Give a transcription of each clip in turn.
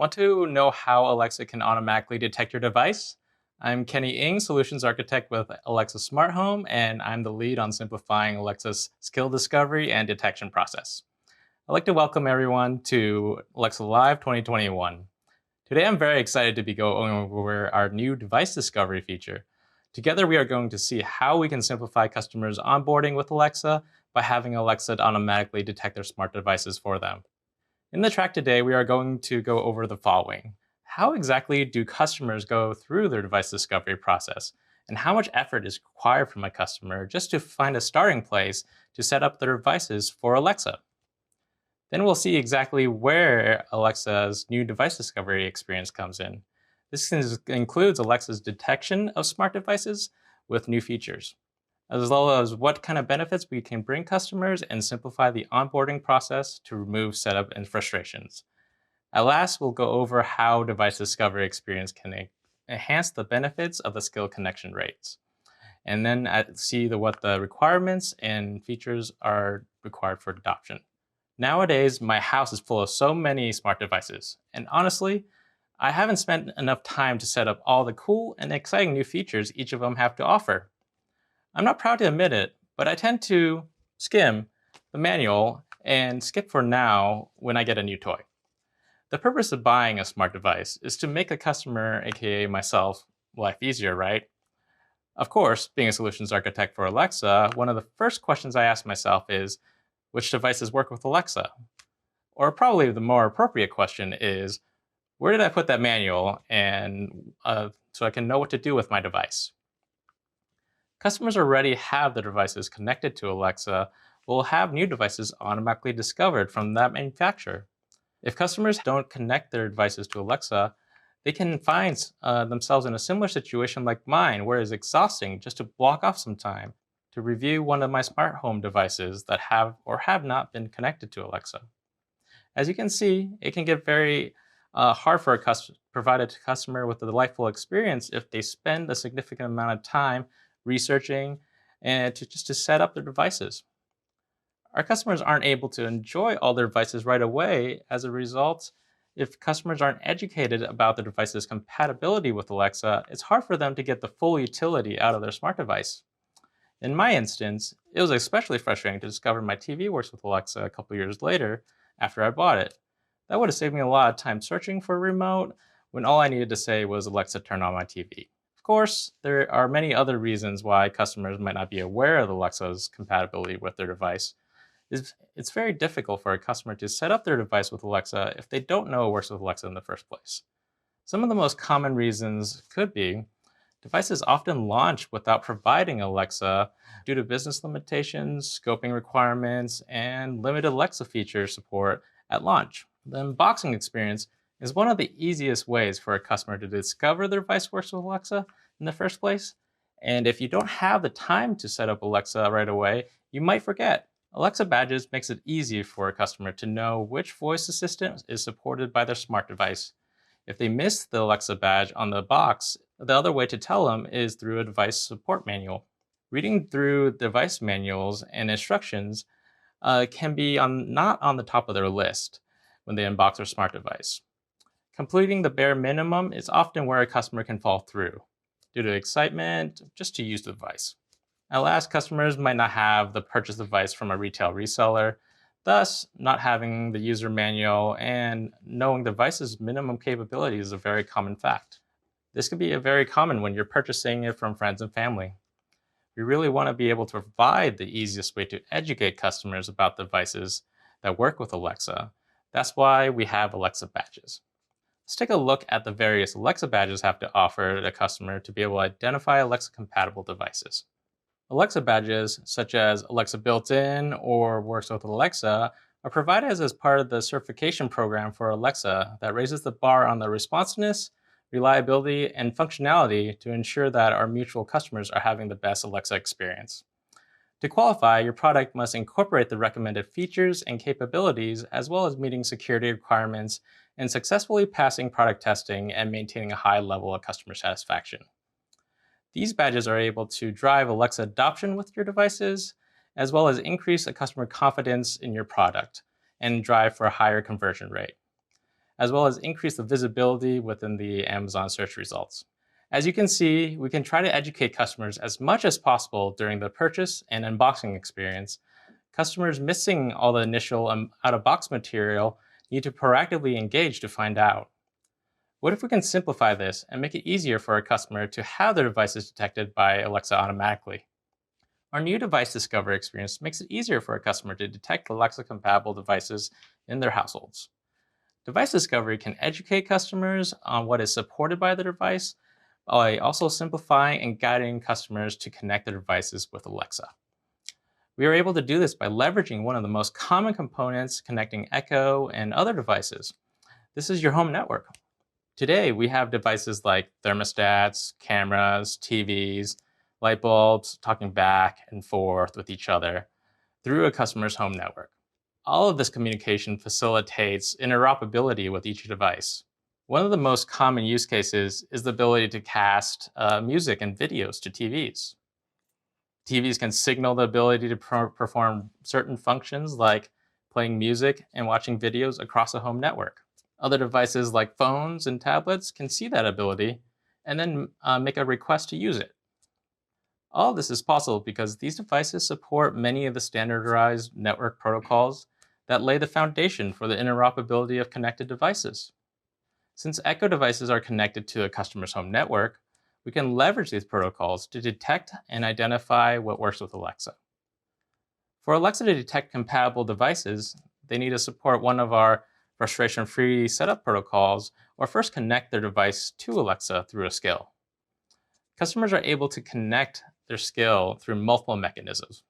Want to know how Alexa can automatically detect your device? I'm Kenny Ng, Solutions Architect with Alexa Smart Home, and I'm the lead on simplifying Alexa's skill discovery and detection process. I'd like to welcome everyone to Alexa Live 2021. Today I'm very excited to be going over our new device discovery feature. Together we are going to see how we can simplify customers' onboarding with Alexa by having Alexa automatically detect their smart devices for them. In the track today, we are going to go over the following. How exactly do customers go through their device discovery process? And how much effort is required from a customer just to find a starting place to set up their devices for Alexa? Then we'll see exactly where Alexa's new device discovery experience comes in. Includes Alexa's detection of smart devices with new features, as well as what kind of benefits we can bring customers and simplify the onboarding process to remove setup and frustrations. At last, we'll go over how device discovery experience can enhance the benefits of the skill connection rates. And then see what the requirements and features are required for adoption. Nowadays, my house is full of so many smart devices. And honestly, I haven't spent enough time to set up all the cool and exciting new features each of them have to offer. I'm not proud to admit it, but I tend to skim the manual and skip for now when I get a new toy. The purpose of buying a smart device is to make a customer, aka myself, life easier, right? Of course, being a solutions architect for Alexa, one of the first questions I ask myself is, which devices work with Alexa? Or probably the more appropriate question is, where did I put that manual and so I can know what to do with my device? Customers already have their devices connected to Alexa will have new devices automatically discovered from that manufacturer. If customers don't connect their devices to Alexa, they can find themselves in a similar situation like mine, where it's exhausting just to block off some time to review one of my smart home devices that have or have not been connected to Alexa. As you can see, it can get very hard for provide a customer with a delightful experience if they spend a significant amount of time researching and just to set up their devices. Our customers aren't able to enjoy all their devices right away. As a result, if customers aren't educated about the device's compatibility with Alexa, it's hard for them to get the full utility out of their smart device. In my instance, it was especially frustrating to discover my TV works with Alexa a couple years later after I bought it. That would have saved me a lot of time searching for a remote when all I needed to say was, Alexa, turn on my TV. Of course, there are many other reasons why customers might not be aware of Alexa's compatibility with their device. It's very difficult for a customer to set up their device with Alexa if they don't know it works with Alexa in the first place. Some of the most common reasons could be devices often launch without providing Alexa due to business limitations, scoping requirements, and limited Alexa feature support at launch. The unboxing experience is one of the easiest ways for a customer to discover their device works with Alexa in the first place. And if you don't have the time to set up Alexa right away, you might forget. Alexa Badges makes it easy for a customer to know which voice assistant is supported by their smart device. If they miss the Alexa badge on the box, the other way to tell them is through a device support manual. Reading through device manuals and instructions can be not on the top of their list when they unbox their smart device. Completing the bare minimum is often where a customer can fall through due to excitement just to use the device. At last, customers might not have the purchase device from a retail reseller, thus not having the user manual and knowing the device's minimum capability is a very common fact. This could be a very common when you're purchasing it from friends and family. We really want to be able to provide the easiest way to educate customers about devices that work with Alexa. That's why we have Alexa Badges. Let's take a look at the various Alexa Badges have to offer the customer to be able to identify Alexa-compatible devices. Alexa Badges, such as Alexa Built-in or Works with Alexa, are provided as part of the certification program for Alexa that raises the bar on the responsiveness, reliability, and functionality to ensure that our mutual customers are having the best Alexa experience. To qualify, your product must incorporate the recommended features and capabilities, as well as meeting security requirements and successfully passing product testing and maintaining a high level of customer satisfaction. These badges are able to drive Alexa adoption with your devices, as well as increase a customer confidence in your product and drive for a higher conversion rate. as well as increase the visibility within the Amazon search results. As you can see, we can try to educate customers as much as possible during the purchase and unboxing experience. Customers missing all the initial out-of-box material need to proactively engage to find out. What if we can simplify this and make it easier for a customer to have their devices detected by Alexa automatically? Our new device discovery experience makes it easier for a customer to detect Alexa-compatible devices in their households. Device discovery can educate customers on what is supported by the device, while also simplifying and guiding customers to connect their devices with Alexa. We are able to do this by leveraging one of the most common components connecting Echo and other devices. This is your home network. Today, we have devices like thermostats, cameras, TVs, light bulbs talking back and forth with each other through a customer's home network. All of this communication facilitates interoperability with each device. One of the most common use cases is the ability to cast music and videos to TVs. TVs can signal the ability to perform certain functions like playing music and watching videos across a home network. Other devices like phones and tablets can see that ability and then make a request to use it. All of this is possible because these devices support many of the standardized network protocols that lay the foundation for the interoperability of connected devices. Since Echo devices are connected to a customer's home network, we can leverage these protocols to detect and identify what works with Alexa. For Alexa to detect compatible devices, they need to support one of our frustration-free setup protocols or first connect their device to Alexa through a skill. Customers are able to connect their skill through multiple mechanisms.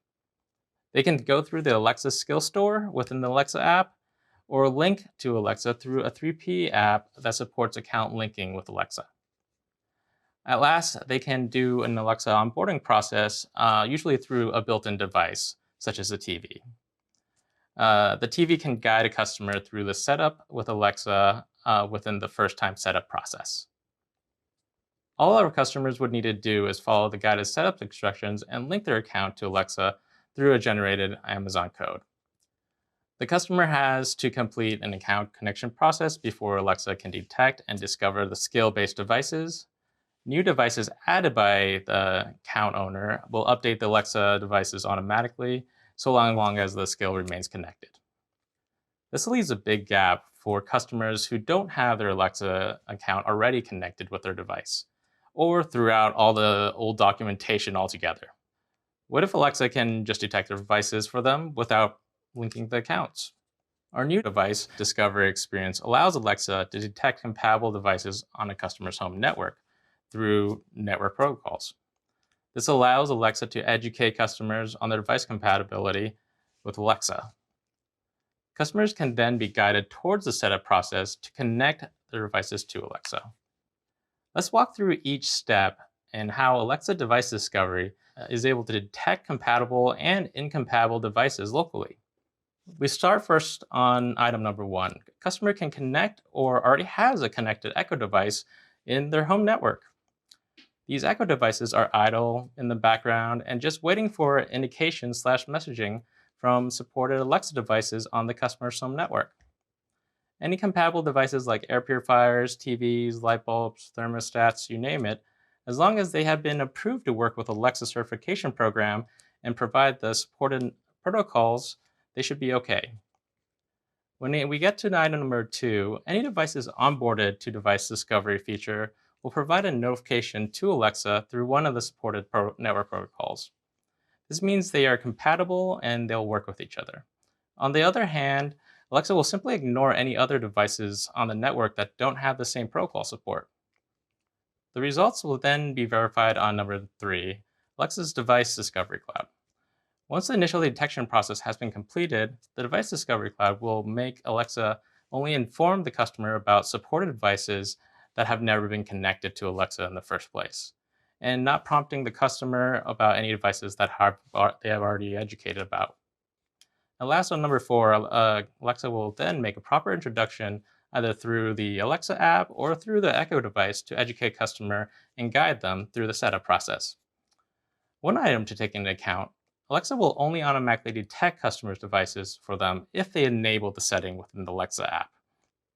They can go through the Alexa skill store within the Alexa app or link to Alexa through a 3P app that supports account linking with Alexa. At last, they can do an Alexa onboarding process, usually through a built-in device, such as a TV. The TV can guide a customer through the setup with Alexa within the first-time setup process. All our customers would need to do is follow the guided setup instructions and link their account to Alexa through a generated Amazon code. The customer has to complete an account connection process before Alexa can detect and discover the skill-based devices. New devices added by the account owner will update the Alexa devices automatically, so long as the skill remains connected. This leaves a big gap for customers who don't have their Alexa account already connected with their device, or throughout all the old documentation altogether. What if Alexa can just detect their devices for them without linking the accounts? Our new device discovery experience allows Alexa to detect compatible devices on a customer's home network through network protocols. This allows Alexa to educate customers on their device compatibility with Alexa. Customers can then be guided towards the setup process to connect their devices to Alexa. Let's walk through each step and how Alexa device discovery is able to detect compatible and incompatible devices locally. We start first on item number 1. A customer can connect or already has a connected Echo device in their home network. These Echo devices are idle in the background and just waiting for indication/messaging from supported Alexa devices on the customer's home network. Any compatible devices like air purifiers, TVs, light bulbs, thermostats, you name it, as long as they have been approved to work with Alexa certification program and provide the supported protocols, they should be okay. When we get to item number 2, any devices onboarded to device discovery feature will provide a notification to Alexa through one of the supported network protocols. This means they are compatible and they'll work with each other. On the other hand, Alexa will simply ignore any other devices on the network that don't have the same protocol support. The results will then be verified on number 3, Alexa's Device Discovery Cloud. Once the initial detection process has been completed, the Device Discovery Cloud will make Alexa only inform the customer about supported devices that have never been connected to Alexa in the first place, and not prompting the customer about any devices that they have already educated about. And last, on number 4, Alexa will then make a proper introduction either through the Alexa app or through the Echo device to educate customer and guide them through the setup process. One item to take into account, Alexa will only automatically detect customers' devices for them if they enable the setting within the Alexa app.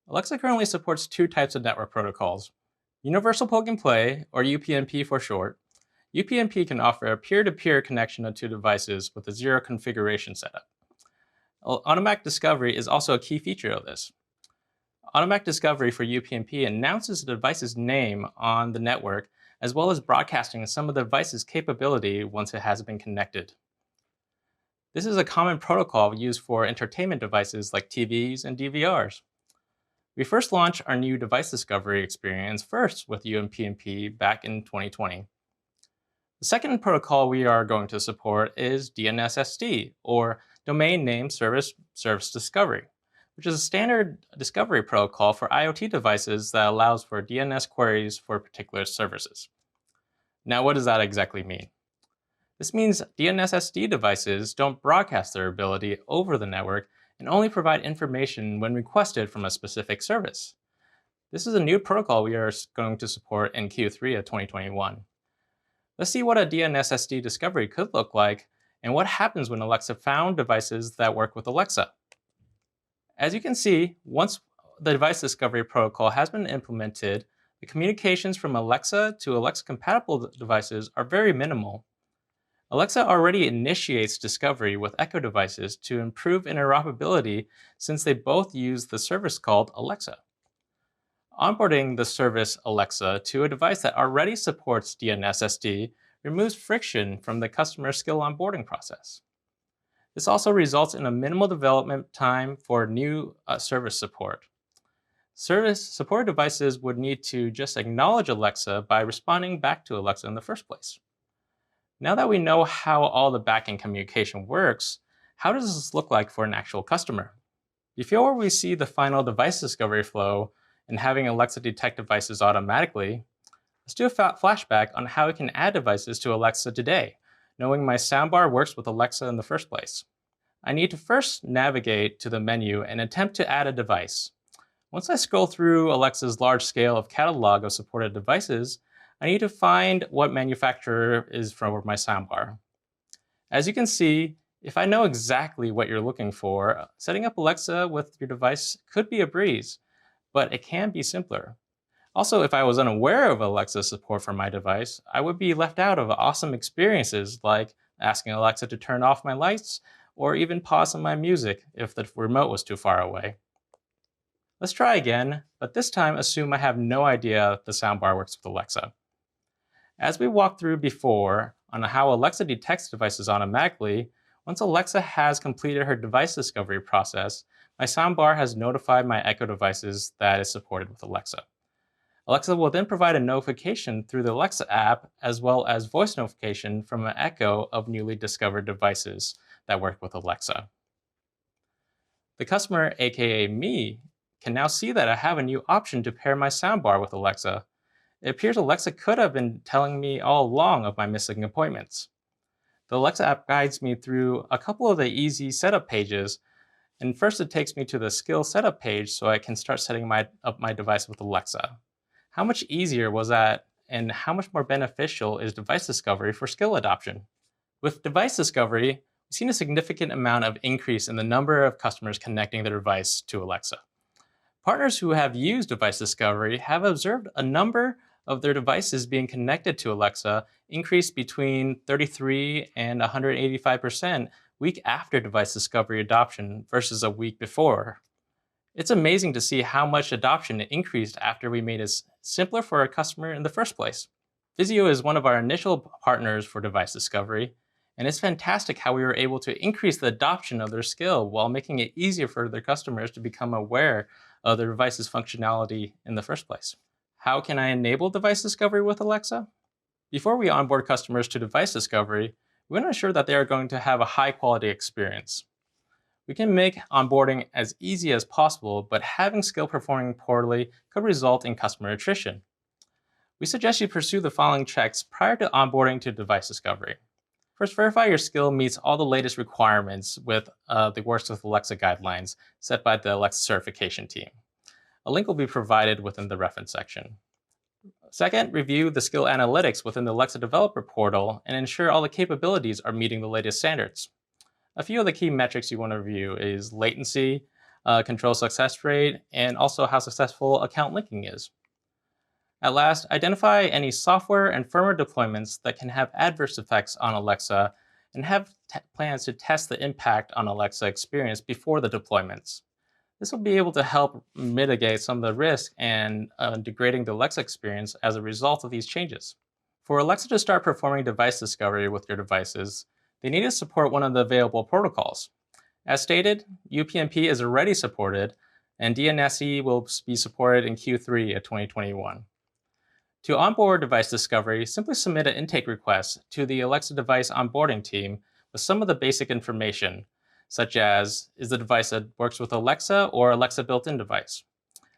Alexa currently supports two types of network protocols: Universal Plug and Play, or UPnP for short. UPnP can offer a peer-to-peer connection to devices with a zero configuration setup. Automatic discovery is also a key feature of this. Automatic discovery for UPnP announces the device's name on the network, as well as broadcasting some of the device's capability once it has been connected. This is a common protocol used for entertainment devices like TVs and DVRs. We first launched our new device discovery experience first with UPnP back in 2020. The second protocol we are going to support is DNSSD, or Domain Name Service Discovery, which is a standard discovery protocol for IoT devices that allows for DNS queries for particular services. Now, what does that exactly mean? This means DNSSD devices don't broadcast their ability over the network and only provide information when requested from a specific service. This is a new protocol we are going to support in Q3 of 2021. Let's see what a DNSSD discovery could look like and what happens when Alexa found devices that work with Alexa. As you can see, once the device discovery protocol has been implemented, the communications from Alexa to Alexa-compatible devices are very minimal. Alexa already initiates discovery with Echo devices to improve interoperability since they both use the service called Alexa. Onboarding the service Alexa to a device that already supports DNSSD removes friction from the customer skill onboarding process. This also results in a minimal development time for new service support. Service support devices would need to just acknowledge Alexa by responding back to Alexa in the first place. Now that we know how all the backend communication works, how does this look like for an actual customer? Before we see the final device discovery flow and having Alexa detect devices automatically, let's do a flashback on how we can add devices to Alexa today, knowing my soundbar works with Alexa in the first place. I need to first navigate to the menu and attempt to add a device. Once I scroll through Alexa's large scale of catalog of supported devices, I need to find what manufacturer is for my soundbar. As you can see, if I know exactly what you're looking for, setting up Alexa with your device could be a breeze, but it can be simpler. Also, if I was unaware of Alexa's support for my device, I would be left out of awesome experiences like asking Alexa to turn off my lights or even pause on my music if the remote was too far away. Let's try again, but this time assume I have no idea the soundbar works with Alexa. As we walked through before on how Alexa detects devices automatically, once Alexa has completed her device discovery process, my soundbar has notified my Echo devices that is supported with Alexa. Alexa will then provide a notification through the Alexa app as well as voice notification from an Echo of newly discovered devices that work with Alexa. The customer, aka me, can now see that I have a new option to pair my soundbar with Alexa. It appears Alexa could have been telling me all along of my missing appointments. The Alexa app guides me through a couple of the easy setup pages, and first it takes me to the skill setup page so I can start setting up my device with Alexa. How much easier was that, and how much more beneficial is device discovery for skill adoption? With device discovery, we've seen a significant amount of increase in the number of customers connecting their device to Alexa. Partners who have used device discovery have observed a number of their devices being connected to Alexa increased between 33 and 185% week after device discovery adoption versus a week before. It's amazing to see how much adoption increased after we made it simpler for our customer in the first place. Vizio is one of our initial partners for device discovery, and it's fantastic how we were able to increase the adoption of their skill while making it easier for their customers to become aware of their device's functionality in the first place. How can I enable device discovery with Alexa? Before we onboard customers to device discovery, we want to ensure that they are going to have a high quality experience. We can make onboarding as easy as possible, but having skill performing poorly could result in customer attrition. We suggest you pursue the following checks prior to onboarding to device discovery. First, verify your skill meets all the latest requirements with the Works with Alexa guidelines set by the Alexa certification team. A link will be provided within the reference section. Second, review the skill analytics within the Alexa developer portal and ensure all the capabilities are meeting the latest standards. A few of the key metrics you want to review is latency, control success rate, and also how successful account linking is. At last, identify any software and firmware deployments that can have adverse effects on Alexa and have plans to test the impact on Alexa experience before the deployments. This will be able to help mitigate some of the risk and degrading the Alexa experience as a result of these changes. For Alexa to start performing device discovery with your devices, they need to support one of the available protocols. As stated, UPnP is already supported, and DNSE will be supported in Q3 of 2021. To onboard device discovery, simply submit an intake request to the Alexa device onboarding team with some of the basic information, such as, is the device that works with Alexa or Alexa built-in device?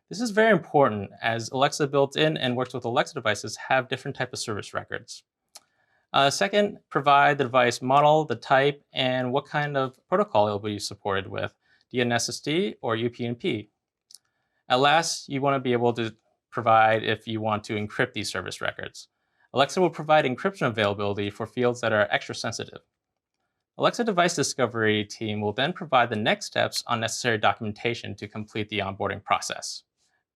This is very important as Alexa built-in and works with Alexa devices have different type of service records. Second, provide the device model, the type, and what kind of protocol it will be supported with, DNSSD or UPnP. At last, you want to be able to provide if you want to encrypt these service records. Alexa will provide encryption availability for fields that are extra sensitive. Alexa device discovery team will then provide the next steps on necessary documentation to complete the onboarding process.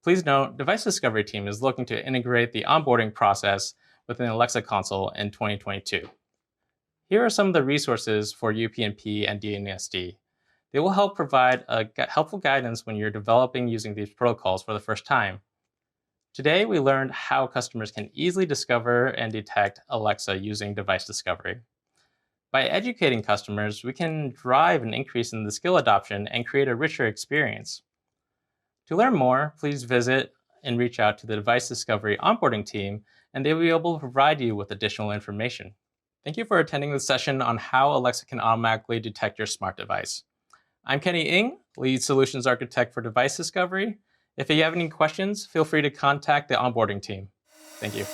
Please note, device discovery team is looking to integrate the onboarding process within Alexa console in 2022. Here are some of the resources for UPnP and DNSD. They will help provide helpful guidance when you're developing using these protocols for the first time. Today, we learned how customers can easily discover and detect Alexa using device discovery. By educating customers, we can drive an increase in the skill adoption and create a richer experience. To learn more, please visit and reach out to the device discovery onboarding team, and they will be able to provide you with additional information. Thank you for attending this session on how Alexa can automatically detect your smart device. I'm Kenny Ng, Lead Solutions Architect for Device Discovery. If you have any questions, feel free to contact the onboarding team. Thank you.